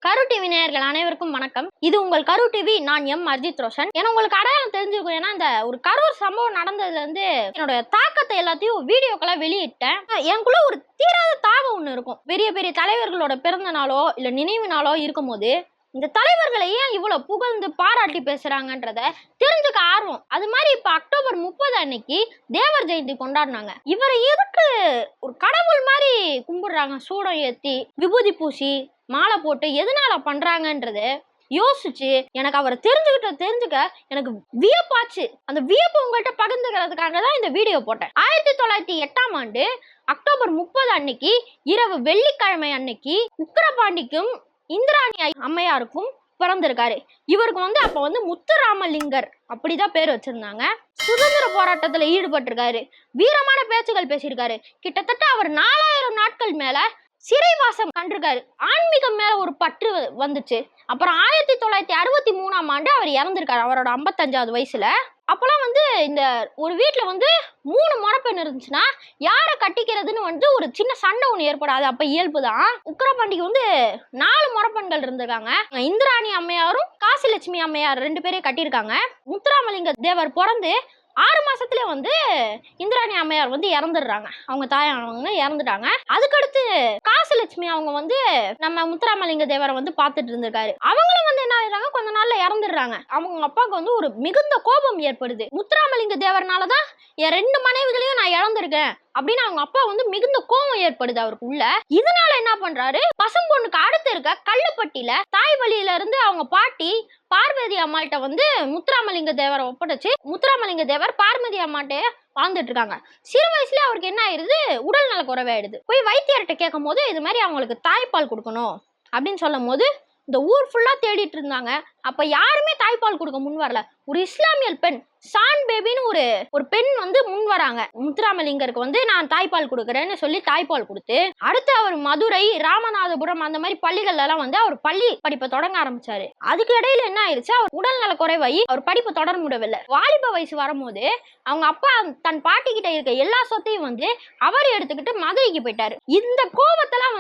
கரு டிவி நேயர்கள் அனைவருக்கும் வணக்கம். இது உங்கள் கரு டிவி. நான் எம் அர்ஜித் ரோஷன். ஏன்னா உங்களுக்கு அடையாளம் தெரிஞ்சுக்கும். ஏன்னா இந்த ஒரு கரூர் சம்பவம் நடந்ததுல இருந்து என்னோட தாக்கத்தை எல்லாத்தையும் வீடியோக்களை வெளியிட்டேன். எனக்குள்ள ஒரு தீராத தாகம் ஒண்ணு இருக்கும். பெரிய பெரிய தலைவர்களோட பிறந்த நாளோ இல்ல நினைவு நாளோ இருக்கும் போது இந்த தலைவர்களை ஏன் இவ்வளவு புகழ்ந்து பாராட்டி பேசுறாங்கன்றத தெரிஞ்சுக்க ஆர்வம். அது மாதிரி இப்ப அக்டோபர் 30 அன்னைக்கு தேவர் ஜெயந்தி கொண்டாடினாங்க. இவரை எதுக்கு ஒரு கடவுள் மாதிரி கும்பிடுறாங்க? சூடம் ஏத்தி விபூதி பூசி மாலை போட்டு எதனால பண்றாங்கன்றது யோசிச்சு எனக்கு அவரை தெரிஞ்சுக்க எனக்கு வியப்பாச்சு. அந்த வியப்பு உங்கள்கிட்ட பகிர்ந்துக்கிறதுக்காக தான் இந்த வீடியோ போட்டேன். 1908 அக்டோபர் 30 அன்னைக்கு இரவு வெள்ளிக்கிழமை அன்னைக்கு உக்கிரபாண்டிக்கும் இந்திராணி அம்மையாருக்கும் பிறந்திருக்காரு. இவருக்கு அப்ப முத்துராமலிங்கர் அப்படிதான் பேர் வச்சிருந்தாங்க. சுதந்திர போராட்டத்துல ஈடுபட்டிருக்காரு. வீரமான பேச்சுகள் பேசியிருக்காரு. கிட்டத்தட்ட அவர் 4000 நாட்கள் மேல சிறைவாசம் கண்டிருக்காரு. ஆன்மீகம் மேல ஒரு பற்று வந்துச்சு. அப்புறம் 1963 அவர் இறந்திருக்காரு. அவரோட 55வது வயசுல. அப்பெல்லாம் இந்த ஒரு வீட்டுல 3 முறப்பெண் இருந்துச்சுன்னா யாரை கட்டிக்கிறதுன்னு ஒரு சின்ன சண்டை ஒண்ணு ஏற்படாது. அப்ப இயல்புதான். உக்கிரபாண்டிக்கு 4 முறப்பெண்கள் இருந்திருக்காங்க. இந்திராணி அம்மையாரும் காசிலட்சுமி அம்மையார் 2 பேரையும் கட்டியிருக்காங்க. முத்துராமலிங்க தேவர் பிறந்து 6 மாசத்துல இந்திராணி அம்மையார் இறந்துடுறாங்க. அவங்க தாயானவங்க இறந்துட்டாங்க. அதுக்கடுத்து காசிலட்சுமி அவங்க நம்ம முத்துராமலிங்க தேவரை பார்த்துட்டு இருந்திருக்காரு. அவங்களும் என்ன ஆயிடுறாங்க, கொஞ்ச நாள்ல இறந்துடுறாங்க. அவங்க அப்பாவுக்கு ஒரு மிகுந்த கோபம் ஏற்படுது. முத்துராமலிங்க தேவர்னாலதான் என் 2 மனைவிகளையும் நான் இழந்திருக்கேன் அப்படின்னு அவங்க அப்பா மிகுந்த கோபம் ஏற்படுது அவருக்குள்ள. இதனால என்ன பண்றாரு, பசும்பொண்ணுக்கு அடுத்து இருக்க கல்லுப்பட்டியில தாய் வழியில இருந்து அவங்க பாட்டி பார்வதி அம்மாள்கிட்ட முத்துராமலிங்க தேவரை ஒப்படைச்சு முத்துராமலிங்க தேவர் பார்வதி அம்மாட்டே வாழ்ந்துட்டு இருக்காங்க. சிறு வயசுல அவருக்கு என்ன ஆயிடுது, உடல் நல குறைவாயிடுது. போய் வைத்தியர்கிட்ட கேட்கும் போது இது மாதிரி அவங்களுக்கு தாய்ப்பால் கொடுக்கணும் அப்படின்னு சொல்லும் போது இந்த ஊர் ஃபுல்லா தேடிட்டு இருந்தாங்க. அப்ப யாருமே தாய்ப்பால் கொடுக்க முன் வரல. ஒரு இஸ்லாமியல் பெண் சான் பேபின்னு ஒரு பெண் முன் வராங்க. முத்துராமலிங்கருக்கு நான் தாய்ப்பால் கொடுக்குறேன்னு சொல்லி தாய்ப்பால் கொடுத்து அடுத்து அவர் மதுரை, ராமநாதபுரம் அந்த மாதிரி பள்ளிகள் எல்லாம் அவர் பள்ளி படிப்பை தொடங்க ஆரம்பிச்சாரு. அதுக்கு இடையில என்ன ஆயிடுச்சு, அவர் உடல் நல குறைவாகி அவர் படிப்பு தொடர முடியவில்லை. வாலிப வயசு வரும்போது அவங்க அப்பா தன் பாட்டி கிட்ட இருக்க எல்லா சொத்தையும் அவர் எடுத்துக்கிட்டு மதுரைக்கு போயிட்டாரு. இந்த கோபத்தெல்லாம்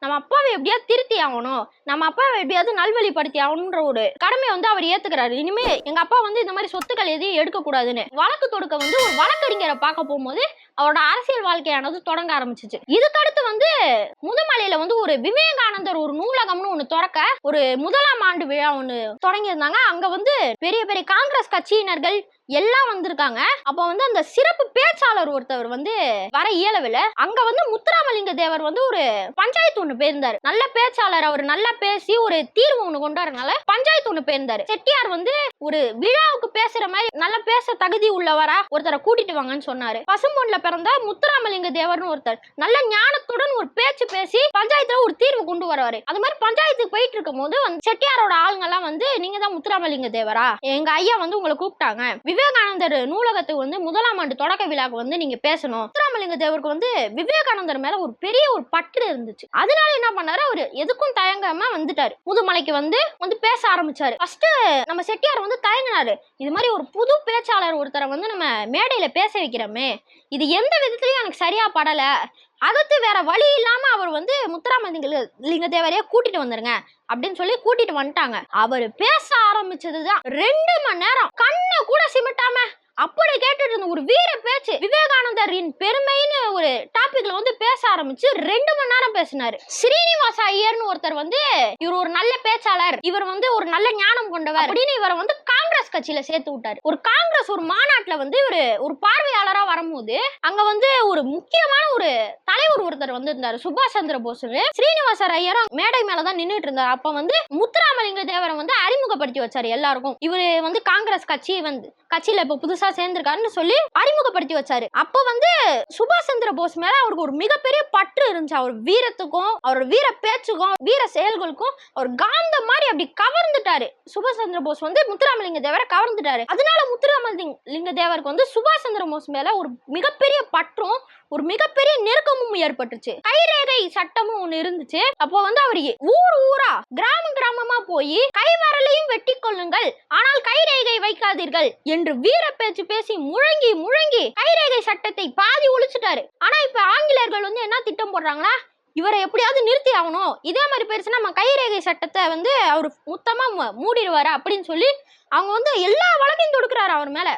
நம்ம அப்பாவை எப்படியாவது திருத்தி ஆகணும், நம்ம அப்பாவை எப்படியாவது நல்வழிப்படுத்தி ஆகணும்ன்ற ஒரு கடமையை அவர் ஏத்துக்கிறாரு. இனிமே எங்க அப்பா இந்த மாதிரி சொத்துக்கள் எதையும் எடுக்க கூடாதுன்னு வழக்கு தொடுக்க ஒரு வழக்கறிஞரை பார்க்க போகும்போது அவரோட அரசியல் வாழ்க்கையானது தொடங்க ஆரம்பிச்சிச்சு. இதுக்கடுத்து முதுமலையில ஒரு விவேகானந்தர் ஒரு நூலகம்னு ஒண்ணு திறக்க ஒரு 1ஆம் ஆண்டு விழா ஒண்ணு தொடங்கியிருந்தாங்க. அங்க பெரிய பெரிய காங்கிரஸ் கட்சியினர்கள் எல்லாம் வந்திருக்காங்க. அப்ப அந்த சிறப்பு பேச்சாளர் ஒருத்தவர் வர இயலவில்லை. அங்க முத்துராமலிங்க தேவர் ஒரு பஞ்சாயத்து ஒண்ணு போயிருந்தாரு. நல்ல பேச்சாளர், அவர் நல்லா பேசி ஒரு தீர்வு ஒண்ணு கொண்டு வரனால பஞ்சாயத்து ஒண்ணு போயிருந்தாரு. செட்டியார் ஒரு விழாவுக்கு பேசுற மாதிரி நல்ல பேச தகுதி உள்ளவரா ஒருத்தரை கூட்டிட்டு வாங்கன்னு சொன்னாரு. பசும்பொன்ல பிறந்த முத்துராமலிங்க தேவர்னு ஒருத்தர் நல்ல ஞானத்துடன் ஒரு பேச்சு பேசி பஞ்சாயத்துல ஒரு தீர்வு கொண்டு வருவாரு. அது மாதிரி பஞ்சாயத்துக்கு போயிட்டு இருக்கும் போது செட்டியாரோட ஆளுங்க எல்லாம் நீங்க தான் முத்துராமலிங்க தேவரா, எங்க ஐயா உங்களை கூப்பிட்டாங்க, விவேகானந்தர் நூலகத்துக்கு 1ஆம் ஆண்டு தொடக்க விழாக்கு நீங்க பேசணும். முத்துராமலிங்க தேவருக்கு விவேகானந்தர் மேல ஒரு பெரிய ஒரு பற்று இருந்துச்சு. அதனால என்ன பண்ணாரு, அவரு எதுக்கும் தயங்காம வந்துட்டாரு. முதுமலைக்கு பேச ஆரம்பிச்சாரு. ஃபர்ஸ்ட் நம்ம செட்டியார் தயங்கினாரு. இது மாதிரி ஒரு புது பேச்சாளர் ஒருத்தரை நம்ம மேடையில பேச வைக்கிறோமே, இது எந்த விதத்திலயும் எனக்கு சரியா படல, அடுத்து வேற வழி இல்லாம அவர் முத்துராமலிங்க தேவரையே கூட்டிட்டு வந்துருங்க அப்படின்னு சொல்லி கூட்டிட்டு வந்துட்டாங்க. அவர் பேச ஆரம்பிச்சதுதான் 2 மணி நேரம் கண்ணை கூட சிமிட்டாம அப்படி கேட்டுட்டு இருந்த ஒரு வீர பேச்சு. விவேகானந்தரின் பெருமைன்னு ஒரு டாபிக்ல பேச ஆரம்பிச்சு 2 மணி நேரம் பேசினாரு. ஸ்ரீனிவாச ஐயர்னு ஒருத்தர் இவர் ஒரு நல்ல பேச்சாளர், இவர் ஒரு நல்ல ஞானம் கொண்டவர் அப்படின்னு இவரை காங்கிரஸ் கட்சியில சேர்த்து விட்டாரு. ஒரு காங்கிரஸ் ஒரு மாநாட்டுல இவரு ஒரு பார்வையாளரா வரும்போது அங்க ஒரு முக்கியமான ஒரு தலைவர் ஒருத்தர் இருந்தாரு, சுபாஷ் சந்திர போஸ். ஸ்ரீனிவாச ஐயரும் மேடை மேலதான் நின்றுட்டு இருந்தாரு. அப்ப முத்துராமலிங்க தேவரை அறிமுகப்படுத்தி வச்சாரு எல்லாருக்கும். இவரு காங்கிரஸ் கட்சியில இப்ப புதுசா சேர்ந்திருக்காருன்னு சொல்லி அறிமுகப்படுத்தி வச்சாரு. அப்ப சுபாஷ் சந்திர போஸ் மேல அவருக்கு ஒரு மிகப்பெரிய பற்று இருந்துச்சு. அவர் வீரத்துக்கும் அவரோட வீர பேச்சுக்கும் வீர செயல்களுக்கும் அவர் காந்த மாதிரி அப்படி கவர்ந்துட்டாரு. சுபாஷ் சந்திர போஸ் முத்துராமலிங்க தேவரை கவர்ந்துட்டாரு. அதனால முத்துராமலிங்க தேவருக்கு சுபாஷ் சந்திர போஸ் மேல ஒரு மிகப்பெரிய பற்றும் ஒரு மிகப்பெரிய நெருக்கமும் ஏற்பட்டுச்சு. கைரேகை சட்டமும் ஒண்ணு இருந்துச்சு. அப்போ அவர் ஊரா கிராமமா போய் கைவரலையும் வெட்டி கொள்ளுங்கள், ஆனால் கைரேகை வைக்காதீர்கள் என்று வீர பேச்சு பேசி முழங்கி கைரேகை சட்டத்தை பாதி ஒழிச்சுட்டாரு. ஆனா இப்ப ஆங்கிலேயர்கள் என்ன திட்டம் போடுறாங்களா, இவரை எப்படியாவது நிறுத்தி ஆகணும், இதே மாதிரி போயிருச்சுன்னா நம்ம கைரேகை சட்டத்தை வந்து அவர் மொத்தமா மூடிடுவாரு அப்படின்னு சொல்லி அவங்க வந்து எல்லா வழக்கையும் தொடுக்கிறாரு அவர் மேல.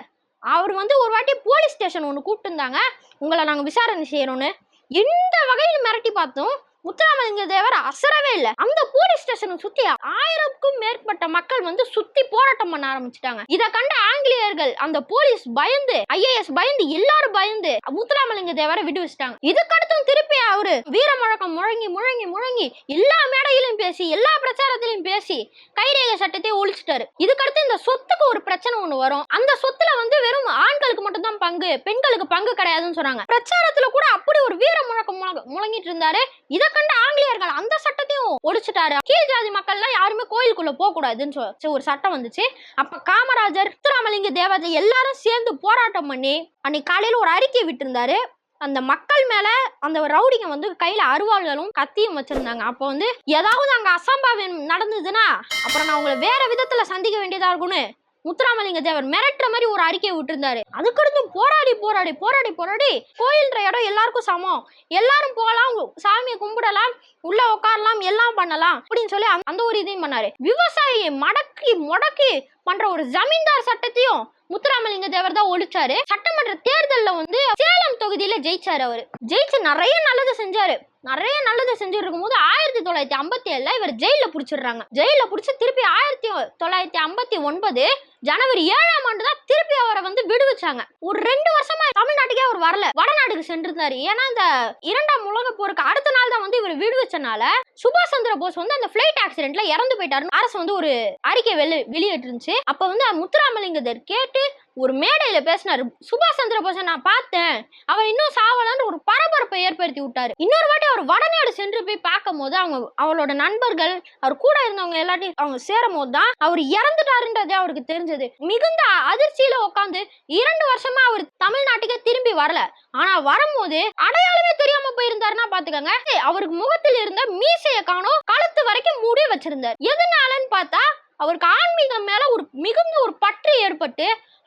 அவர் வந்து ஒரு வாட்டி போலீஸ் ஸ்டேஷன் ஒன்று கூப்பிட்டு இருந்தாங்க, உங்களை நாங்கள் விசாரணை செய்யணும்னு. எந்த வகையில் மிரட்டி பார்த்தோம், முத்துராமலிங்க தேவர் அசரவே இல்லை. அந்த போலீஸ் ஸ்டேஷனை சுத்தி 1000க்கும் மேற்பட்ட மக்கள் வந்து சுத்தி போராட்டம் பண்ண ஆரம்பிச்சிட்டாங்க. இதை கண்ட ஆங்கிலேயர்கள், அந்த போலீஸ் பயந்து, IAS பயந்து, எல்லாரும் பயந்து முத்துராமலிங்க தேவரை விடுவிச்சிட்டாங்க. இதுக்கடுத்தும் திருப்பி அவரு வீர முழக்கம் முழங்கி முழங்கி முழங்கி எல்லா மேடையிலும் பேசி, எல்லா பிரச்சாரத்திலையும் பேசி கைரேகை சட்டத்தை ஒழிச்சிட்டாரு. இதுக்கடுத்து இந்த சொத்துக்கு ஒரு பிரச்சனை ஒண்ணு வரும். அந்த சொத்துல வந்து வெறும் ஆண்களுக்கு மட்டும் தான் பங்கு, பெண்களுக்கு பங்கு கிடையாதுன்னு சொன்னாங்க. பிரச்சாரத்துல கூட அப்படி ஒரு வீர முழக்கம் முழங்கிட்டு இருந்தாரு. இத கண்ட ஆங்கிலேயர்கள் அந்த சட்டத்தையும் ஒழிச்சிட்டாரு. கீழ் ஜாதி மக்கள் எல்லாம் யாருமே கோயிலுக்குள்ள போக கூடாதுன்னு ஒரு சட்டம் வந்துச்சு. அப்ப காமராஜர், முத்துராமலிங்க தேவர் எல்லாரும் சேர்ந்து போராட்டம் பண்ணி அன்னைக்கு காலையில ஒரு அறிக்கை விட்டு இருந்தாரு. அந்த மக்கள் மேல அந்த ரவுடிங்க வந்து கையில அருவாள்களும் கத்தியும் வச்சிருந்தாங்க. அப்போ வந்து ஏதாவது அங்க அசம்பாவியம் நடந்ததுன்னா அப்புறம் நான் உங்களை வேற விதத்துல சந்திக்க வேண்டியதா இருக்கும்னு முத்துராமலிங்க தேவர் மிரட்டுற மாதிரி ஒரு அறிக்கையை விட்டுருந்தாரு. அதுக்கடுத்து போராடி போராடி போராடி போராடி கோயில்ன்ற இடம் எல்லாருக்கும் சமம், எல்லாரும் போகலாம், சாமியை கும்பிடலாம், உள்ள உட்காரலாம், எல்லாம் பண்ணலாம் அப்படின்னு சொல்லி அந்த ஒரு இதையும் பண்ணாரு. விவசாயியை மடக்கி முடக்கி பண்ற ஒரு ஜமீன்தார் சட்டத்தையும் முத்துராமலிங்க தேவர் தான் ஒழிச்சாரு. சட்டமன்ற தேர்தல்ல வந்து சேலம் தொகுதியில ஜெயிச்சாரு. அவரு ஜெயிச்சு நிறைய நல்லது செஞ்சாரு. நிறைய நல்லது செஞ்சுட்டு இருக்கும் போது 1957 இவர் ஜெயில புடிச்சிடுறாங்க. ஜெயில புடிச்சு திருப்பி 1959 ஜனவரி 7ஆம் ஆண்டு தான் திருப்பி அவரை வந்து விடுவிச்சாங்க. ஒரு 2 வருஷமா தமிழ்நாட்டுக்கே அவர் வரல, வடநாட்டுக்கு சென்றிருந்தாரு. ஏன்னா இந்த 2ஆம் உலக போருக்கு அடுத்த நாள் தான் வந்து இவர் விடுவிச்சனால சுபாஷ் சந்திர போஸ் வந்து அந்த பிளைட் ஆக்சிடென்ட்ல இறந்து போயிட்டாருன்னு அரசு வந்து ஒரு அறிக்கை வெளியிட்டு இருந்துச்சு. அப்ப வந்து முத்துராமலிங்கர் கேட்டு ஒரு மேடையில பேசினாரு. சுபாஷ் சந்திர போஸை நான் பார்த்தேன், அவர் இன்னும் சாவலன்னு ஒரு பரபரப்பை ஏற்படுத்தி விட்டாரு. இன்னொரு வாட்டி அவர் வடநாடு சென்று போய் பார்க்கும் போது அவளோட நண்பர்கள், அவர் கூட இருந்தவங்க எல்லாத்தையும் அவங்க சேரும் போது தான் அவர் இறந்துட்டாருன்றதே அவருக்கு தெரிஞ்சது. மிகுந்த அதிர்ச்சியில உட்காந்து 2 வருஷமா அவர் தமிழ்நாட்டுக்கே திரும்பி வரல. ஆனா வரும்போது அடையாளமே தெரியாம போயிருந்தாருன்னா பாத்துக்கங்க. அவருக்கு முகத்தில் இருந்த மீசைய காணோம், கழுத்து வரைக்கும் மூடி வச்சிருந்தார். எதனாலன்னு பார்த்தா அவருக்கு ஆன்மீகம் மேல மிகுந்த ஒரு பற்று ஏற்பட்டு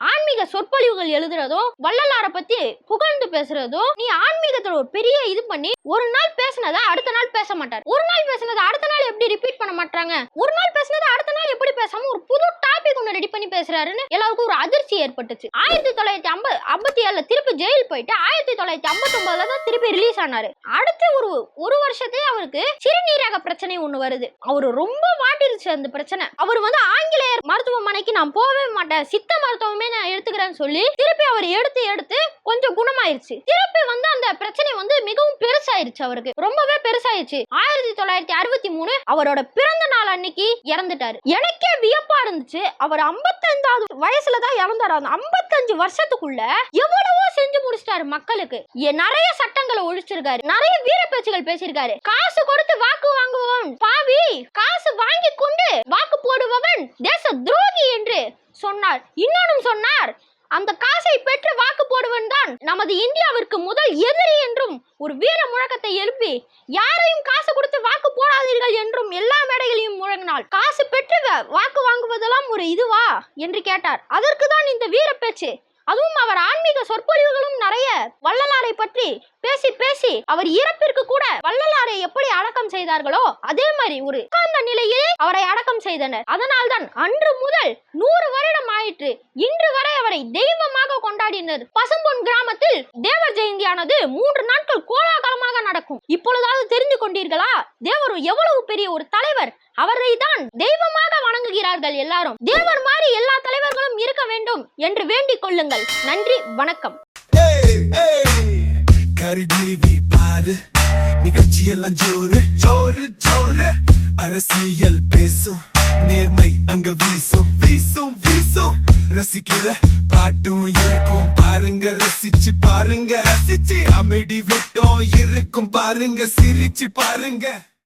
ஆன்மீக சொற்பொழிவுகள் எழுதுறதும், வள்ளலாரை பத்தி புகழ்ந்து பேசுறதும், நீ ஆன்மீகத்துல ஒரு பெரிய இது பண்ணி ஒரு நாள் பேசினதை அடுத்த நாள் பேச மாட்டார், ஒரு நாள் பேசினதை அடுத்த நாள் எப்படி ரிப்பீட் பண்ண மாட்டாங்க, ஒரு நாள் பேசினதை அடுத்த நாள் எப்படி பேசாம ஒரு புது டாபிக் ஒன்று ரெடி பண்ணி பேசுறாருன்னு எல்லாருக்கும் ஒரு அதிர்ச்சி ஏற்பட்டுச்சு. 1957 திருப்பி ஜெயில் போயிட்டு 1959 தான் திருப்பி ரிலீஸ் ஆனாரு. அடுத்து ஒரு வருஷத்தையே அவருக்கு சிறுநீரக பிரச்சனை ஒண்ணு வருது. அவரு ரொம்ப மாட்டிருச்சு அந்த பிரச்சனை. அவர் வந்து ஆங்கிலேயர் மருத்துவமனைக்கு நான் போகவே மாட்டேன், சித்த மருத்துவமே நான் எடுத்துக்கிறேன்னு சொல்லி திருப்பி அவர் எடுத்து கொஞ்சம் குணமாயிருச்சு. திருப்பி வந்து அந்த பிரச்சனை வந்து மிகவும் பெருசாயிருச்சு, அவருக்கு ரொம்பவே பெருசாயிருச்சு. 1963 அவரோட பிறந்த நாள் அன்னைக்கு இறந்துட்டாரு. எனக்கே வியப்பா இருந்துச்சு. அவர் 55வது வயசுலதான் இறந்தாரு. அந்த 55 வருஷத்துக்குள்ள எவ்வளவோ செஞ்சு முடிச்சிட்டாரு மக்களுக்கு. நிறைய சட்டங்களை ஒழிச்சிருக்காரு, நிறைய வீர பேச்சுகள் பேசியிருக்காரு. காசு கொடுத்து வாக்கு வாங்குபவன் பாவி, காசு வாங்கி கொண்டு வாக்கு போடுபவன் தேச துரோகி என்று சொன்னார். இன்னொன்னும் சொன்னார், அந்த காசை பெற்று வாக்கு போடுவன் தான் நமது இந்தியாவிற்கு முதல் எதிரி என்றும் ஒரு வீர முழக்கத்தை எழுப்பி யாரையும் காசு கொடுத்து வாக்கு போடாதீர்கள் என்றும் எல்லா மேடைகளையும் முழங்கினாள். காசு பெற்று வாக்கு வாங்குவதெல்லாம் ஒரு இதுவா என்று கேட்டார். அதற்கு தான் இந்த வீர பேச்சு. அதுவும் அவர் ஆன்மீக சொற்பொழிவுகளும் நிறைய வள்ளலாரை பற்றி பேசி பேசி அவர் இறப்பிற்கு கூட வள்ளலாரை எப்படி அடக்கம் செய்தார்களோ அதே மாதிரி ஒரு உட்கார்ந்த நிலையிலே அவரை அடக்கம் செய்தனர். அதனால்தான் அன்று முதல் 100 வருடம் ஆயிற்று, இன்று வரை அவரை தெய்வமாக கொண்டாடினர். பசும்பொன் கிராமத்தில் தேவர் ஜெயந்தியானது 3 நாட்கள் கோலாகலமாக நடக்கும். இப்பொழுதாவது தெரிந்து கொண்டீர்களா? தேவர் எவ்வளவு பெரிய ஒரு தலைவர், அவரை தான் தெய்வமாக வணங்குகிறார்கள் எல்லாரும். தேவர் மாதிரி எல்லா தலைவர்களும் இருக்க வேண்டும் என்று வேண்டிக் கொள்ளுங்கள். நன்றி, வணக்கம். நிகழ்ச்சியெல்லாம் ஜோரு ஜோரு ஜோரு, அரசியல் பேசும், நேர்மை அங்க வீசும் வீசும் வீசும், ரசிக்கிற பாட்டும் இருக்கும் பாருங்க, ரசிச்சு பாருங்க, ரசிச்சு அமைதி விட்டோம் இருக்கும் பாருங்க, சிரிச்சு பாருங்க.